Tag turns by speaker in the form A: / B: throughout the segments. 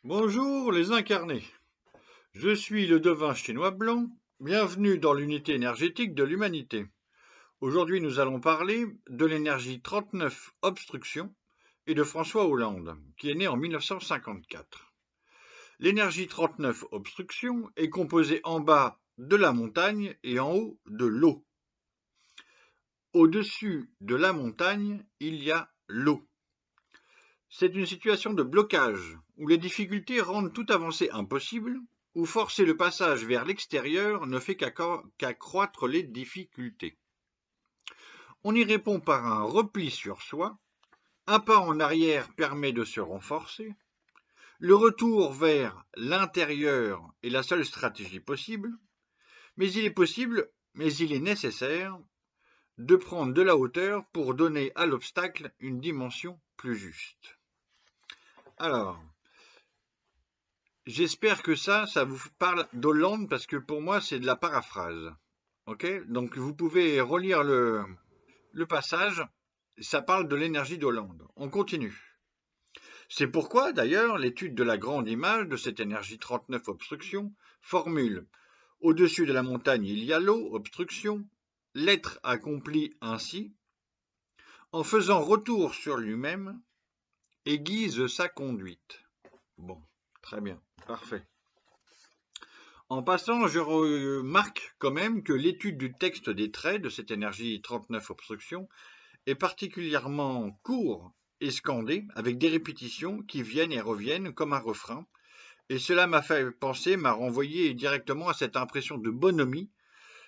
A: Bonjour les incarnés, je suis le devin chinois blanc, bienvenue dans l'unité énergétique de l'humanité. Aujourd'hui nous allons parler de l'énergie 39 obstruction et de François Hollande, qui est né en 1954. L'énergie 39 obstruction est composée en bas de la montagne et en haut de l'eau. Au-dessus de la montagne, il y a l'eau. C'est une situation de blocage, où les difficultés rendent toute avancée impossible, où forcer le passage vers l'extérieur ne fait qu'accroître les difficultés. On y répond par un repli sur soi, un pas en arrière permet de se renforcer, le retour vers l'intérieur est la seule stratégie possible, mais il est nécessaire de prendre de la hauteur pour donner à l'obstacle une dimension plus juste. Alors, j'espère que ça vous parle d'Hollande parce que pour moi, c'est de la paraphrase. Ok? Donc, vous pouvez relire le passage. Ça parle de l'énergie d'Hollande. On continue. C'est pourquoi, d'ailleurs, l'étude de la grande image de cette énergie 39 obstruction formule au-dessus de la montagne, il y a l'eau, obstruction, l'être accompli ainsi, en faisant retour sur lui-même, aiguise sa conduite. Bon, très bien, parfait. En passant, je remarque quand même que l'étude du texte des traits de cette énergie 39 obstruction est particulièrement court et scandé, avec des répétitions qui viennent et reviennent comme un refrain, et cela m'a renvoyé directement à cette impression de bonhomie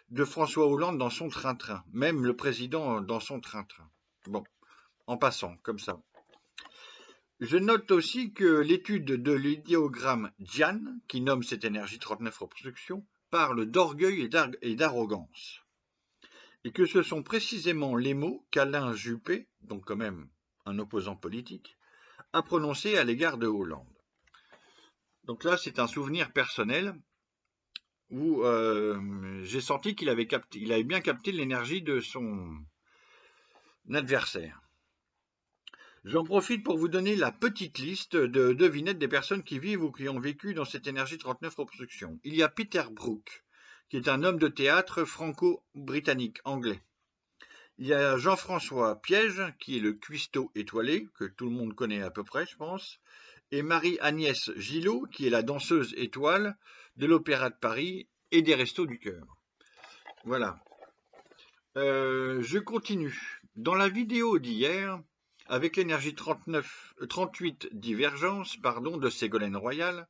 A: de François Hollande dans son train-train, même le président dans son train-train. Bon, en passant, comme ça. Je note aussi que l'étude de l'idéogramme Diane, qui nomme cette énergie 39 obstruction, parle d'orgueil et d'arrogance. Et que ce sont précisément les mots qu'Alain Juppé, donc quand même un opposant politique, a prononcés à l'égard de Hollande. Donc là, c'est un souvenir personnel où j'ai senti qu'il avait bien capté l'énergie de son adversaire. J'en profite pour vous donner la petite liste de devinettes des personnes qui vivent ou qui ont vécu dans cette énergie 39 obstruction. Il y a Peter Brook, qui est un homme de théâtre franco-britannique anglais. Il y a Jean-François Piège, qui est le cuistot étoilé, que tout le monde connaît à peu près, je pense, et Marie-Agnès Gillot, qui est la danseuse étoile de l'Opéra de Paris et des Restos du Cœur. Voilà. Je continue. Dans la vidéo d'hier, avec l'énergie 38 divergence de Ségolène Royal,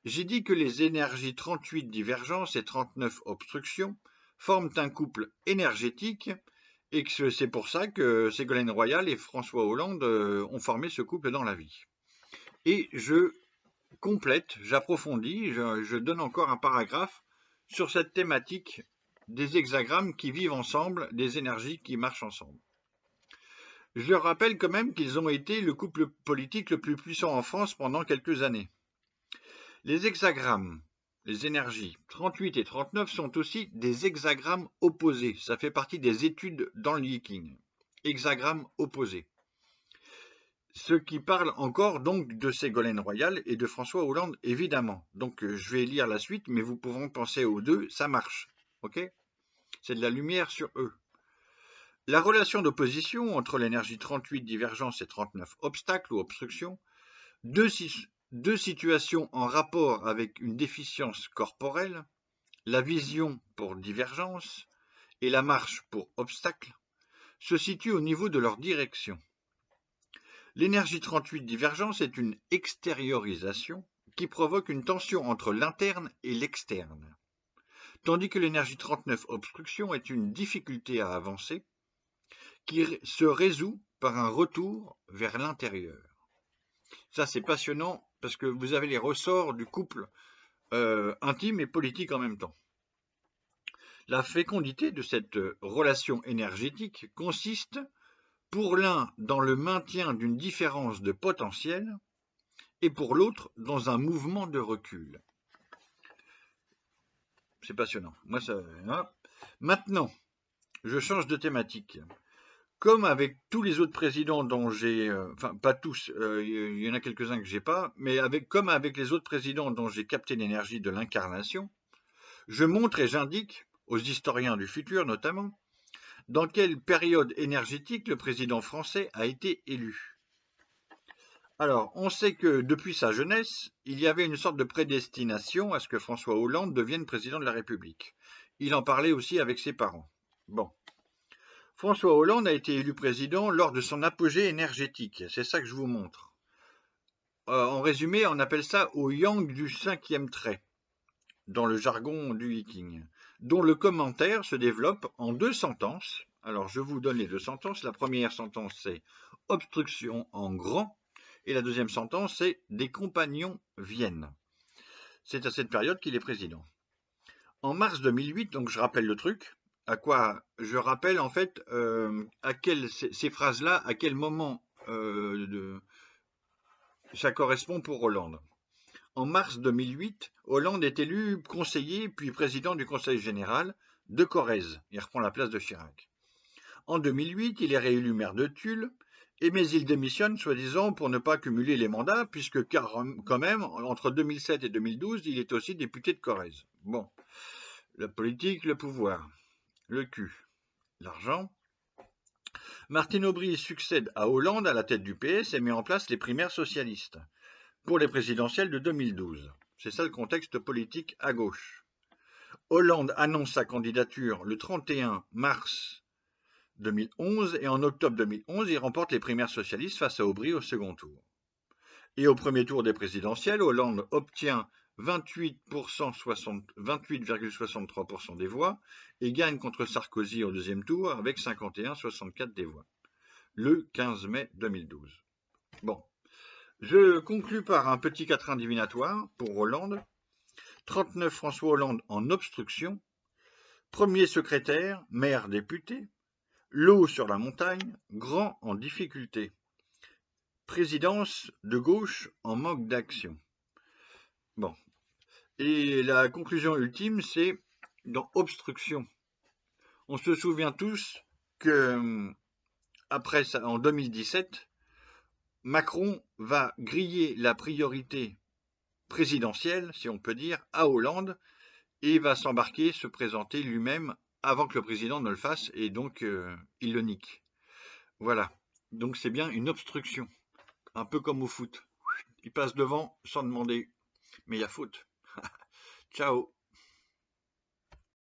A: j'ai dit que les énergies 38 divergence et 39 obstruction forment un couple énergétique et que c'est pour ça que Ségolène Royal et François Hollande ont formé ce couple dans la vie. Et je complète, j'approfondis, je donne encore un paragraphe sur cette thématique des hexagrammes qui vivent ensemble, des énergies qui marchent ensemble. Je rappelle quand même qu'ils ont été le couple politique le plus puissant en France pendant quelques années. Les hexagrammes, les énergies 38 et 39 sont aussi des hexagrammes opposés. Ça fait partie des études dans le Yiking. Hexagrammes opposés. Ce qui parle encore donc de Ségolène Royal et de François Hollande, évidemment. Donc je vais lire la suite, mais vous pourrez penser aux deux, ça marche. Ok? C'est de la lumière sur eux. La relation d'opposition entre l'énergie 38 divergence et 39 obstacle ou obstruction, deux situations en rapport avec une déficience corporelle, la vision pour divergence et la marche pour obstacle, se situent au niveau de leur direction. L'énergie 38 divergence est une extériorisation qui provoque une tension entre l'interne et l'externe, tandis que l'énergie 39 obstruction est une difficulté à avancer qui se résout par un retour vers l'intérieur. Ça, c'est passionnant parce que vous avez les ressorts du couple intime et politique en même temps. La fécondité de cette relation énergétique consiste pour l'un dans le maintien d'une différence de potentiel et pour l'autre dans un mouvement de recul. C'est passionnant. Moi, ça. Maintenant, je change de thématique. Comme avec tous les autres présidents dont j'ai, enfin pas tous, il y en a quelques-uns que j'ai pas, mais comme avec les autres présidents dont j'ai capté l'énergie de l'incarnation, je montre et j'indique, aux historiens du futur notamment, dans quelle période énergétique le président français a été élu. Alors, on sait que depuis sa jeunesse, il y avait une sorte de prédestination à ce que François Hollande devienne président de la République. Il en parlait aussi avec ses parents. Bon. François Hollande a été élu président lors de son apogée énergétique. C'est ça que je vous montre. En résumé, on appelle ça au yang du 5e trait, dans le jargon du viking, dont le commentaire se développe en 2 sentences. Alors, je vous donne les 2 sentences. La première sentence, c'est obstruction en grand. Et la deuxième sentence, c'est des compagnons viennent. C'est à cette période qu'il est président. En mars 2008, donc je rappelle le truc, à quoi je rappelle en fait ces phrases-là, à quel moment ça correspond pour Hollande. En mars 2008, Hollande est élu conseiller puis président du Conseil général de Corrèze. Il reprend la place de Chirac. En 2008, il est réélu maire de Tulle, mais il démissionne soi-disant pour ne pas cumuler les mandats, puisque quand même, entre 2007 et 2012, il est aussi député de Corrèze. Bon, la politique, le pouvoir, le cul, l'argent. Martine Aubry succède à Hollande à la tête du PS et met en place les primaires socialistes pour les présidentielles de 2012. C'est ça le contexte politique à gauche. Hollande annonce sa candidature le 31 mars 2011 et en octobre 2011, il remporte les primaires socialistes face à Aubry au second tour. Et au premier tour des présidentielles, Hollande obtient 28,63% des voix et gagne contre Sarkozy au deuxième tour avec 51,64% des voix, le 15 mai 2012. Bon, je conclus par un petit quatrain divinatoire pour Hollande. 39 François Hollande en obstruction, premier secrétaire, maire député, l'eau sur la montagne, grand en difficulté. Présidence de gauche en manque d'action. Bon. Et la conclusion ultime, c'est dans obstruction. On se souvient tous que, après ça, en 2017, Macron va griller la priorité présidentielle, si on peut dire, à Hollande, et va s'embarquer, se présenter lui-même avant que le président ne le fasse, et donc il le nique. Voilà. Donc c'est bien une obstruction. Un peu comme au foot. Il passe devant sans demander. Mais il y a faute. Ciao.